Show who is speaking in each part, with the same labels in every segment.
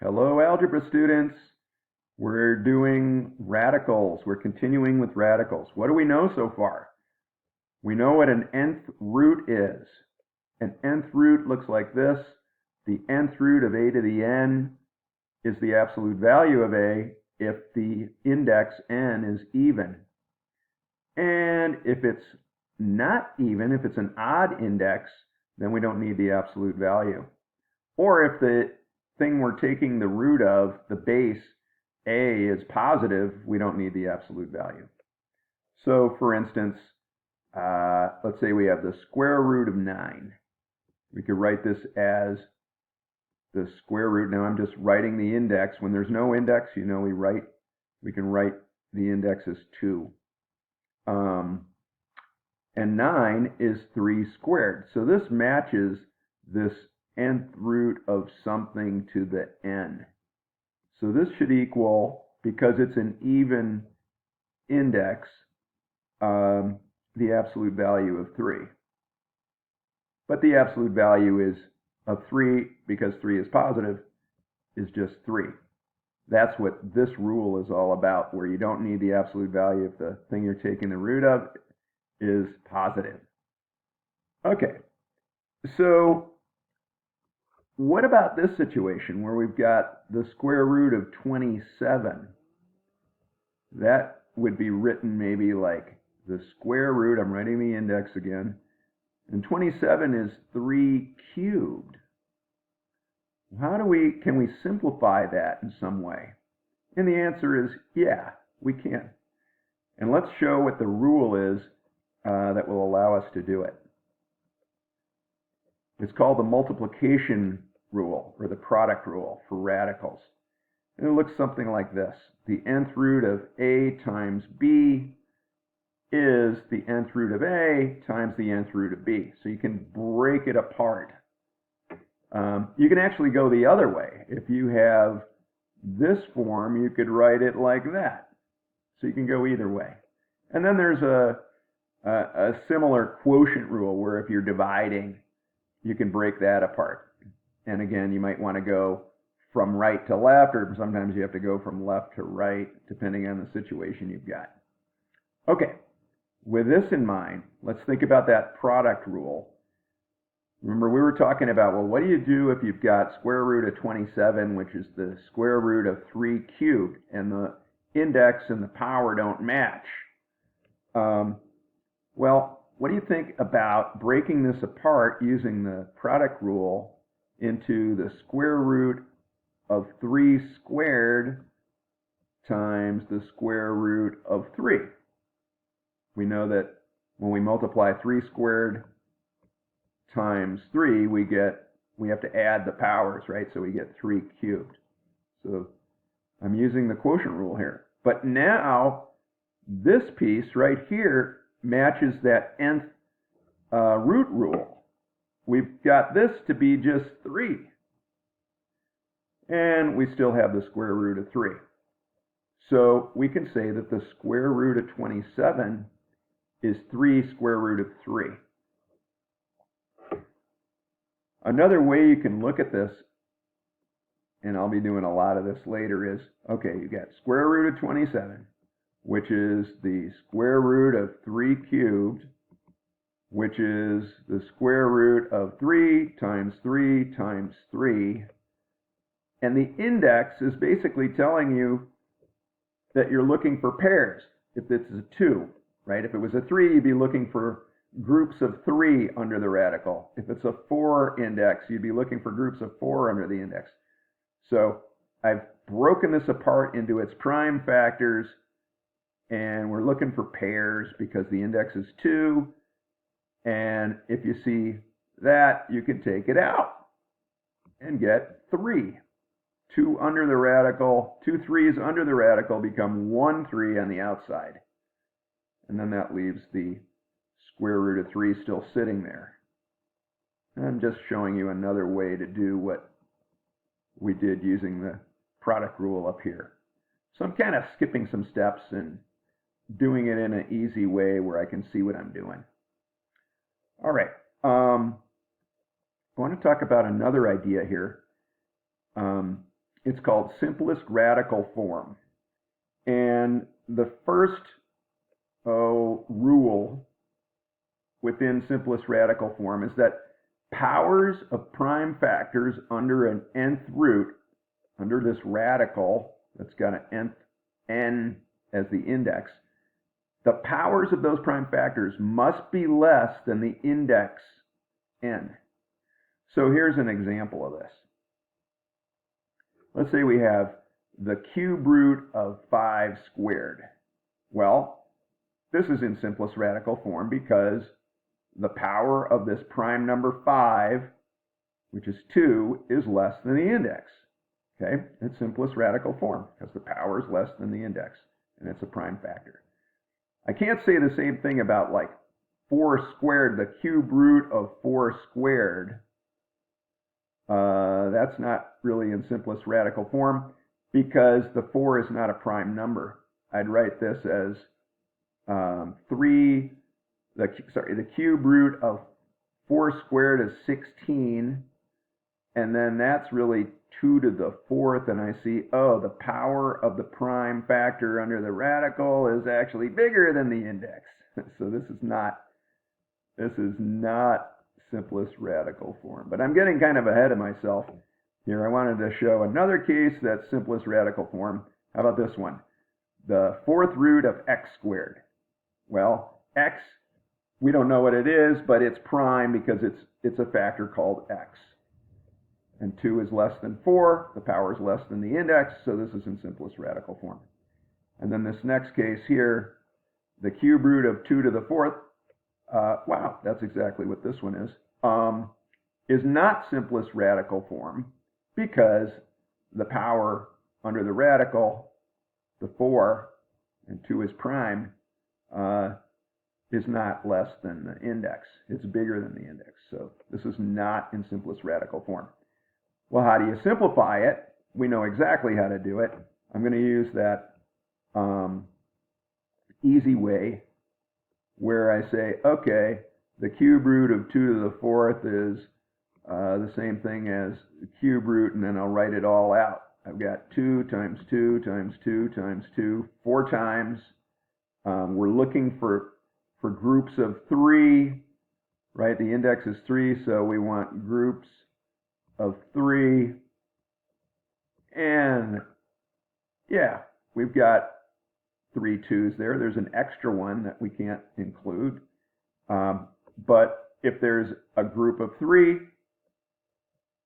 Speaker 1: Hello, algebra students. We're doing radicals. We're continuing with radicals. What do we know so far? We know what an nth root is. An nth root looks like this. The nth root of a to the n is the absolute value of a if the index n is even. And if it's not even, if it's an odd index, then we don't need the absolute value. Or if the thing we're taking the root of, the base, a, is positive, we don't need the absolute value. So for instance, let's say we have the square root of 9. We could write this as the square root. Now I'm just writing the index. When there's no index, we can write the index as 2. And 9 is 3 squared. So this matches this nth root of something to the n. So this should equal, because it's an even index, the absolute value of 3. But the absolute value is of 3, because 3 is positive, is just 3. That's what this rule is all about, where you don't need the absolute value if the thing you're taking the root of is positive. Okay, so what about this situation where we've got the square root of 27? That would be written maybe like the square root, I'm writing the index again, and 27 is 3 cubed. Can we simplify that in some way? And the answer is, yeah, we can. And let's show what the rule is that will allow us to do it. It's called the multiplication rule, or the product rule for radicals. And it looks something like this. The nth root of a times b is the nth root of a times the nth root of b. So you can break it apart. You can actually go the other way. If you have this form, you could write it like that. So you can go either way. And then there's a similar quotient rule where if you're dividing, you can break that apart. And again, you might want to go from right to left, or sometimes you have to go from left to right, depending on the situation you've got. Okay, with this in mind, let's think about that product rule. Remember, we were talking about, well, what do you do if you've got square root of 27, which is the square root of 3 cubed, and the index and the power don't match? Well, what do you think about breaking this apart using the product rule into the square root of 3 squared times the square root of 3? We know that when we multiply 3 squared times 3, we have to add the powers, right? So we get 3 cubed. So I'm using the quotient rule here. But now this piece right here matches that nth root rule. We've got this to be just 3. And we still have the square root of 3. So we can say that the square root of 27 is 3 square root of 3. Another way you can look at this, and I'll be doing a lot of this later, is, okay, you got square root of 27, which is the square root of 3 cubed, which is the square root of 3 times 3 times 3. And the index is basically telling you that you're looking for pairs. If it's a 2, right? If it was a 3, you'd be looking for groups of 3 under the radical. If it's a 4 index, you'd be looking for groups of 4 under the index. So I've broken this apart into its prime factors, and we're looking for pairs because the index is 2. And if you see that, you can take it out and get 3. 2 under the radical, 2 3's under the radical become 1 3 on the outside. And then that leaves the square root of 3 still sitting there. I'm just showing you another way to do what we did using the product rule up here. So I'm kind of skipping some steps and doing it in an easy way where I can see what I'm doing. All right. I want to talk about another idea here. It's called simplest radical form. And the first rule within simplest radical form is that powers of prime factors under an nth root, under this radical that's got an n as the index, the powers of those prime factors must be less than the index n. So here's an example of this. Let's say we have the cube root of 5 squared. Well, this is in simplest radical form because the power of this prime number 5, which is 2, is less than the index. Okay, it's simplest radical form because the power is less than the index, and it's a prime factor. I can't say the same thing about like 4 squared, the cube root of 4 squared. That's not really in simplest radical form because the 4 is not a prime number. I'd write this as the cube root of 4 squared is 16, and then that's really 2 to the 4th, and I see, oh, the power of the prime factor under the radical is actually bigger than the index. So this is not simplest radical form. But I'm getting kind of ahead of myself here. I wanted to show another case that's simplest radical form. How about this one? The 4th root of x squared. Well, x, we don't know what it is, but it's prime because it's a factor called x. And 2 is less than 4. The power is less than the index, so this is in simplest radical form. And then this next case here, the cube root of 2 to the 4th, wow, that's exactly what this one is not simplest radical form because the power under the radical, the 4, and 2 is prime, is not less than the index. It's bigger than the index. So this is not in simplest radical form. Well, how do you simplify it? We know exactly how to do it. I'm going to use that easy way where I say, okay, the cube root of 2 to the 4th is the same thing as the cube root, and then I'll write it all out. I've got 2 times 2 times 2 times 2, 4 times. We're looking for groups of 3, right? The index is 3, so we want groups of 3. And yeah, we've got 3 2's there. There's an extra one that we can't include. But if there's a group of 3,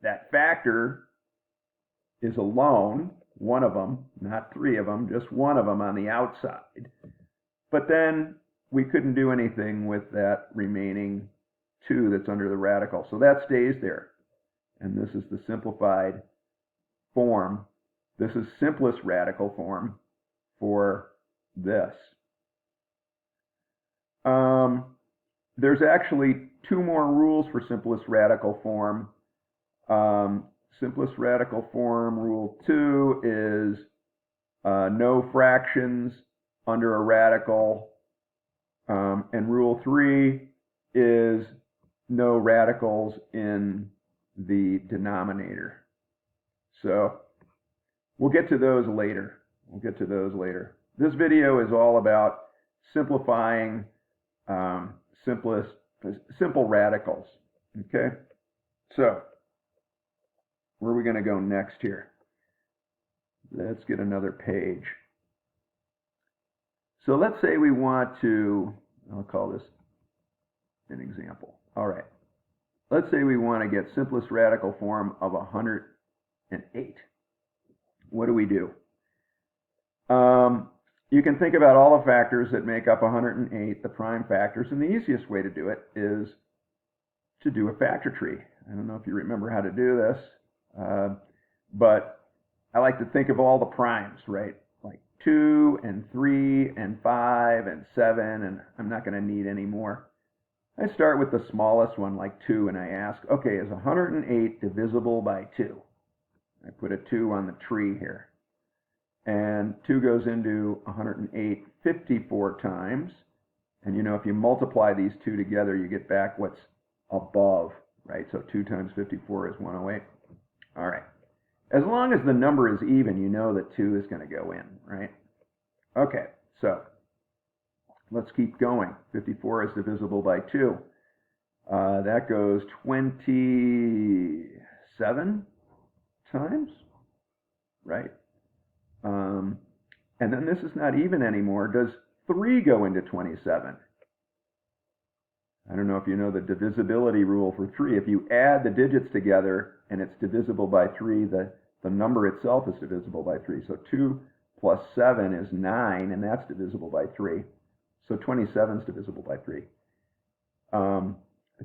Speaker 1: that factor is alone, one of them, not 3 of them, just one of them on the outside. But then we couldn't do anything with that remaining 2 that's under the radical. So that stays there. And this is the simplified form. This is simplest radical form for this. There's actually 2 more rules for simplest radical form. Simplest radical form rule 2 is no fractions under a radical, and rule 3 is no radicals in the denominator. So we'll get to those later. This video is all about simplifying simple radicals. Okay, so where are we going to go next here? Let's get another page. So let's say we want to, I'll call this an example. All right. Let's say we want to get simplest radical form of 108. What do we do? You can think about all the factors that make up 108, the prime factors, and the easiest way to do it is to do a factor tree. I don't know if you remember how to do this, but I like to think of all the primes, right? Like 2 and 3 and 5 and 7, and I'm not going to need any more. I start with the smallest one, like 2, and I ask, okay, is 108 divisible by 2? I put a 2 on the tree here. And 2 goes into 108 54 times. And you know, if you multiply these 2 together, you get back what's above, right? So 2 times 54 is 108. All right. As long as the number is even, you know that 2 is going to go in, right? Okay, so let's keep going. 54 is divisible by 2. That goes 27 times, right? And then this is not even anymore. Does 3 go into 27? I don't know if you know the divisibility rule for 3. If you add the digits together and it's divisible by 3, the number itself is divisible by 3. So 2 plus 7 is 9, and that's divisible by 3. So 27 is divisible by 3.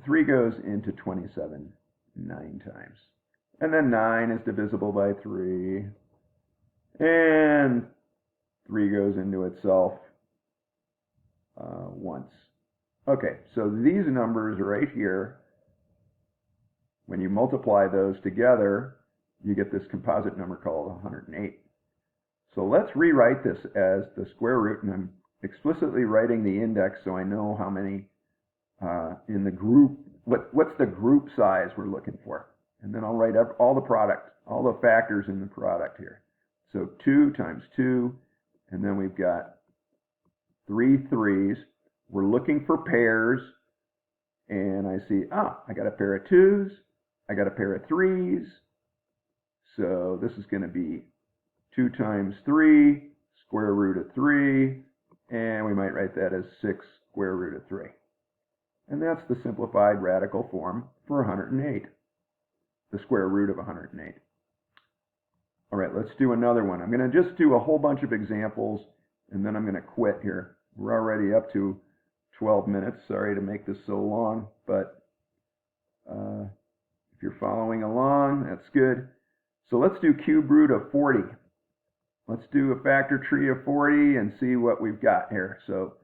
Speaker 1: 3 goes into 27 9 times. And then 9 is divisible by 3. And 3 goes into itself once. Okay, so these numbers right here, when you multiply those together, you get this composite number called 108. So let's rewrite this as the square root, and I'm explicitly writing the index so I know how many in the group, what's the group size we're looking for. And then I'll write up all the product, all the factors in the product here. So 2 times 2, and then we've got 3 3s. We're looking for pairs, and I see, I got a pair of 2s, I got a pair of 3s. So this is going to be 2 times 3, square root of 3, and we might write that as 6 square root of 3. And that's the simplified radical form for 108, the square root of 108. All right, let's do another one. I'm going to just do a whole bunch of examples, and then I'm going to quit here. We're already up to 12 minutes. Sorry to make this so long, but if you're following along, that's good. So let's do cube root of 40. Let's do a factor tree of 40 and see what we've got here. So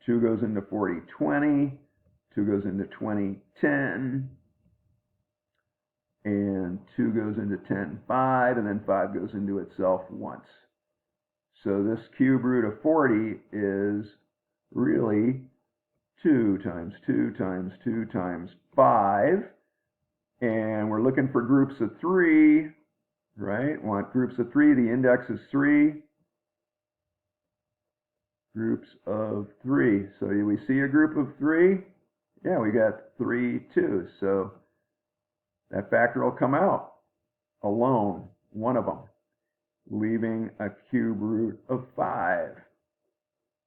Speaker 1: 2 goes into 40 20, 2 goes into 20 10, and 2 goes into 10 5, and then 5 goes into itself once. So this cube root of 40 is really 2 times 2 times 2 times 5, and we're looking for groups of 3, right? Want groups of 3. The index is 3. Groups of 3. So do we see a group of 3? Yeah, we got 3 2s. So that factor will come out alone, one of them, leaving a cube root of 5.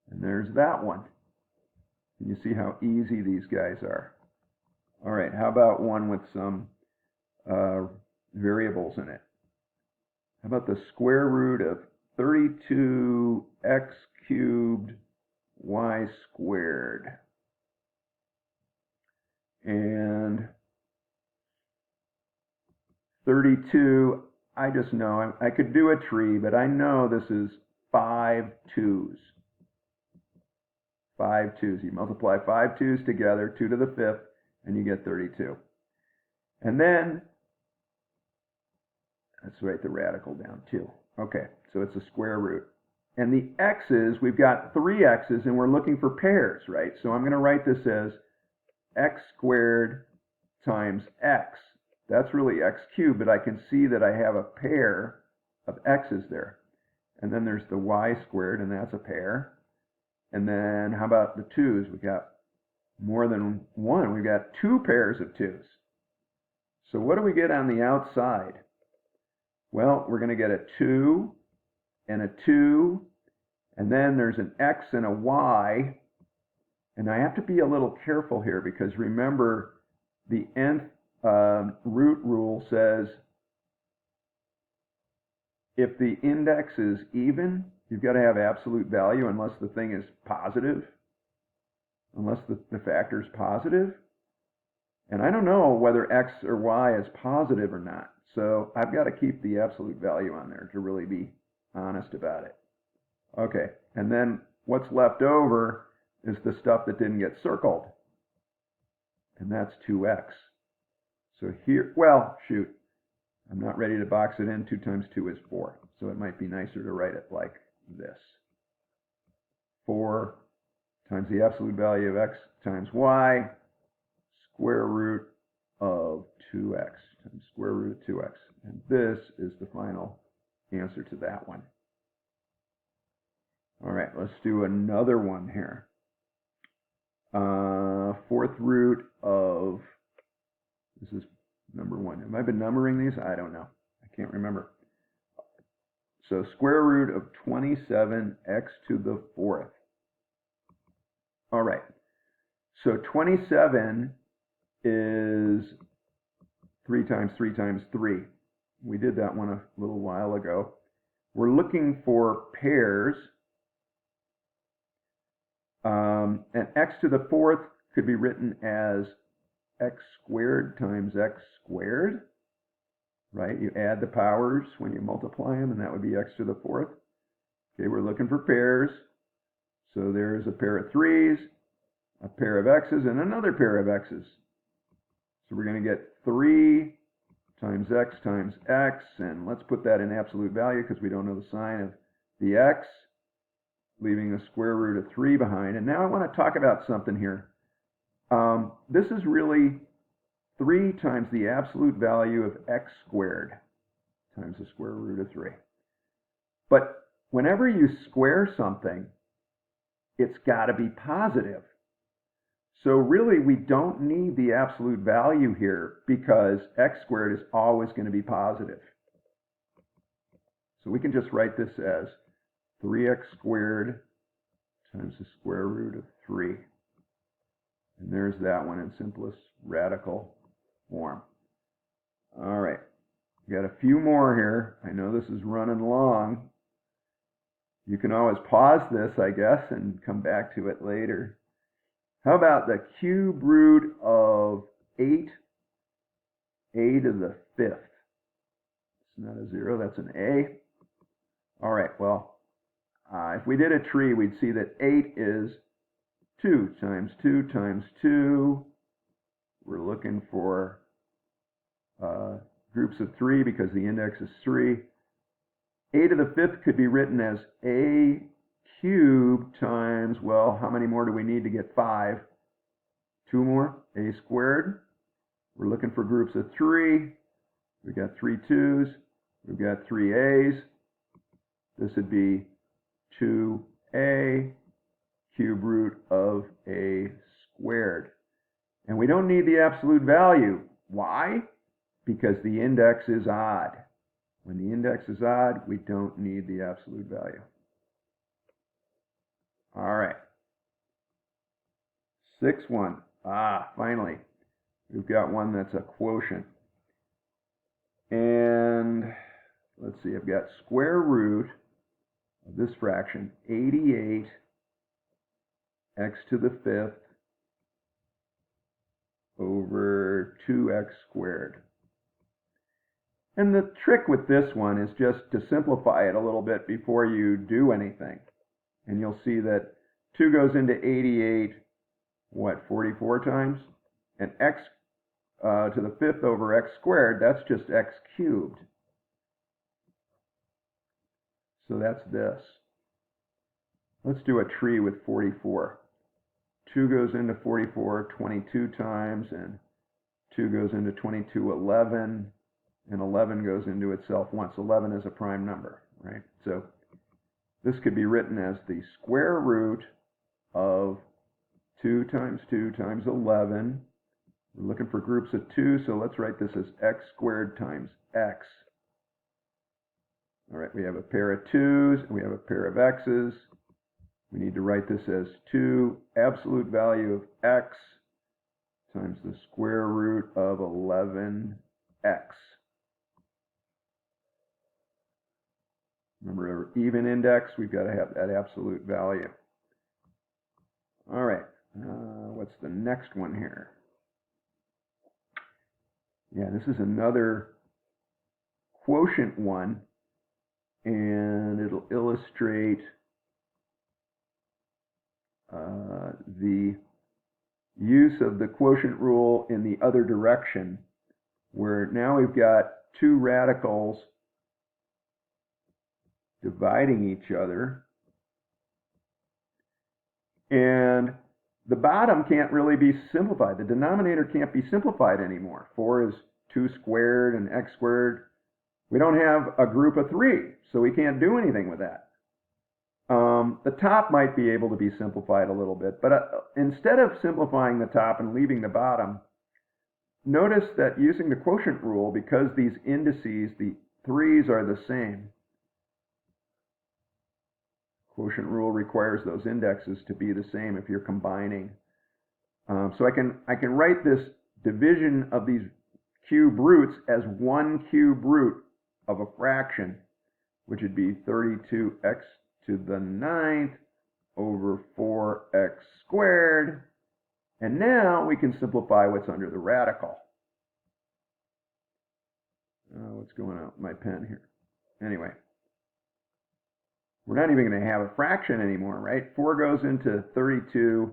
Speaker 1: And there's that one. Can you see how easy these guys are? All right, how about one with some variables in it? How about the square root of 32x cubed y squared? And 32, I just know, I could do a tree, but I know this is 5 2s. 5 2s. You multiply 5 2s together, 2 to the 5th, and you get 32. And then, let's write the radical down too. Okay, so it's a square root. And the x's, we've got 3 x's, and we're looking for pairs, right? So I'm going to write this as x squared times x. That's really x cubed, but I can see that I have a pair of x's there. And then there's the y squared, and that's a pair. And then how about the 2's? We got more than one. We've got 2 pairs of 2's. So what do we get on the outside? Well, we're going to get a 2 and a 2, and then there's an x and a y. And I have to be a little careful here because remember the nth root rule says if the index is even, you've got to have absolute value unless the thing is positive, unless the factor is positive. And I don't know whether x or y is positive or not. So I've got to keep the absolute value on there to really be honest about it. Okay, and then what's left over is the stuff that didn't get circled. And that's 2x. So here, well, shoot, I'm not ready to box it in. 2 times 2 is 4. So it might be nicer to write it like this. 4 times the absolute value of x times y, square root of 2x times square root of 2x. And this is the final answer to that one. All right, let's do another one here. Fourth root of, this is number 1. Have I been numbering these? I don't know. I can't remember. So square root of 27x to the 4th. All right. So 27 is 3 times 3 times 3. We did that one a little while ago. We're looking for pairs. And x to the 4th could be written as x squared times x squared, right? You add the powers when you multiply them, and that would be x to the 4th. Okay, we're looking for pairs. So there's a pair of 3's, a pair of x's, and another pair of x's. So we're going to get 3 times x, and let's put that in absolute value because we don't know the sign of the x, leaving the square root of 3 behind. And now I want to talk about something here. This is really 3 times the absolute value of x squared times the square root of 3. But whenever you square something, it's got to be positive. So really, we don't need the absolute value here because x squared is always going to be positive. So we can just write this as 3x squared times the square root of 3. And there's that one in simplest radical form. All right, we got a few more here. I know this is running long. You can always pause this, I guess, and come back to it later. How about the cube root of 8a to the 5th? It's not a 0, that's an a. All right, well, if we did a tree, we'd see that 8 is 2 times 2 times 2. We're looking for groups of 3 because the index is 3. A to the 5th could be written as a cubed times, well, how many more do we need to get 5? 2 more, a squared. We're looking for groups of 3. We've got 3 2's. We've got 3 a's. This would be 2a cube root of a squared. And we don't need the absolute value. Why? Because the index is odd. When the index is odd, we don't need the absolute value. All right. 6th one. Finally. We've got one that's a quotient. And let's see, I've got square root of this fraction, 88 x to the 5th over 2x squared. And the trick with this one is just to simplify it a little bit before you do anything. And you'll see that 2 goes into 88, 44 times? And x to the 5th over x squared, that's just x cubed. So that's this. Let's do a tree with 44. 2 goes into 44 22 times, and 2 goes into 22 11, and 11 goes into itself once. 11 is a prime number, right? So this could be written as the square root of 2 times 2 times 11. We're looking for groups of 2, so let's write this as x squared times x. All right, we have a pair of 2's, and we have a pair of x's. We need to write this as 2 absolute value of x times the square root of 11x. Remember, even index, we've got to have that absolute value. All right, what's the next one here? Yeah, this is another quotient one, and it'll illustrate the use of the quotient rule in the other direction, where now we've got 2 radicals dividing each other, and the bottom can't really be simplified. The denominator can't be simplified anymore. 4 is 2 squared, and x squared We don't have a group of 3, so we can't do anything with that. The top might be able to be simplified a little bit, but instead of simplifying the top and leaving the bottom, notice that using the quotient rule, because these indices, the 3's are the same, quotient rule requires those indexes to be the same if you're combining. So I can write this division of these cube roots as 1 cube root of a fraction, which would be 32x to the 9th over 4x squared. And now we can simplify what's under the radical. What's going on with my pen here? Anyway, we're not even going to have a fraction anymore, right? 4 goes into 32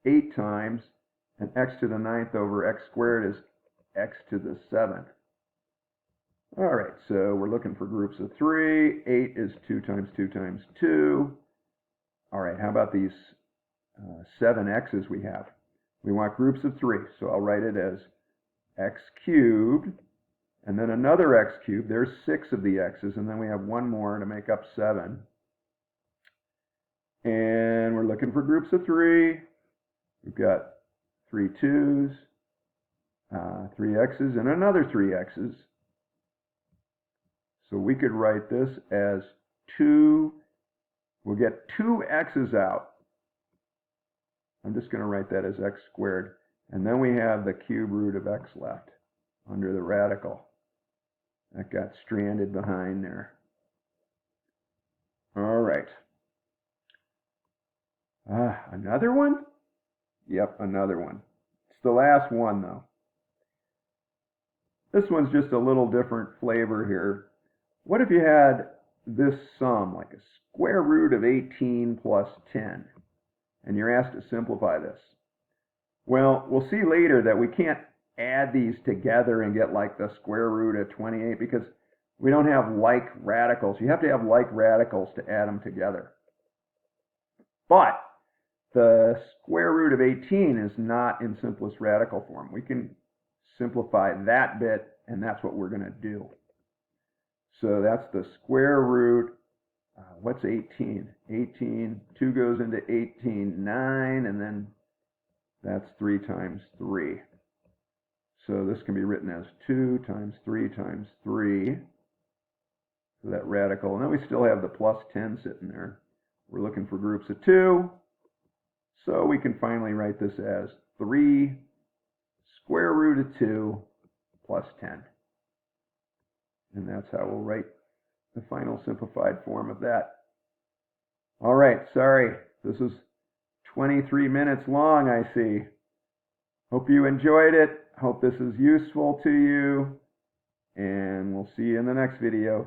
Speaker 1: 8 times, and x to the 9th over x squared is x to the 7th. All right, so we're looking for groups of 3. 8 is 2 times 2 times 2. All right, how about these 7 x's we have? We want groups of 3, so I'll write it as x cubed, and then another x cubed. There's 6 of the x's, and then we have one more to make up 7. And we're looking for groups of 3. We've got 3 2's, 3 x's, and another 3 x's. So we could write this as 2, we'll get 2 x's out. I'm just going to write that as x squared. And then we have the cube root of x left under the radical. That got stranded behind there. All right. Another one? Yep, another one. It's the last one, though. This one's just a little different flavor here. What if you had this sum, like a square root of 18 plus 10, and you're asked to simplify this? Well, we'll see later that we can't add these together and get like the square root of 28 because we don't have like radicals. You have to have like radicals to add them together. But the square root of 18 is not in simplest radical form. We can simplify that bit, and that's what we're going to do. So that's the square root, what's 18? 18, 2 goes into 18, 9, and then that's 3 times 3. So this can be written as 2 times 3 times 3. So that radical, and then we still have the plus 10 sitting there. We're looking for groups of 2. So we can finally write this as 3 square root of 2 plus 10. And that's how we'll write the final simplified form of that. All right, sorry, this is 23 minutes long, I see. Hope you enjoyed it. Hope this is useful to you. And we'll see you in the next video.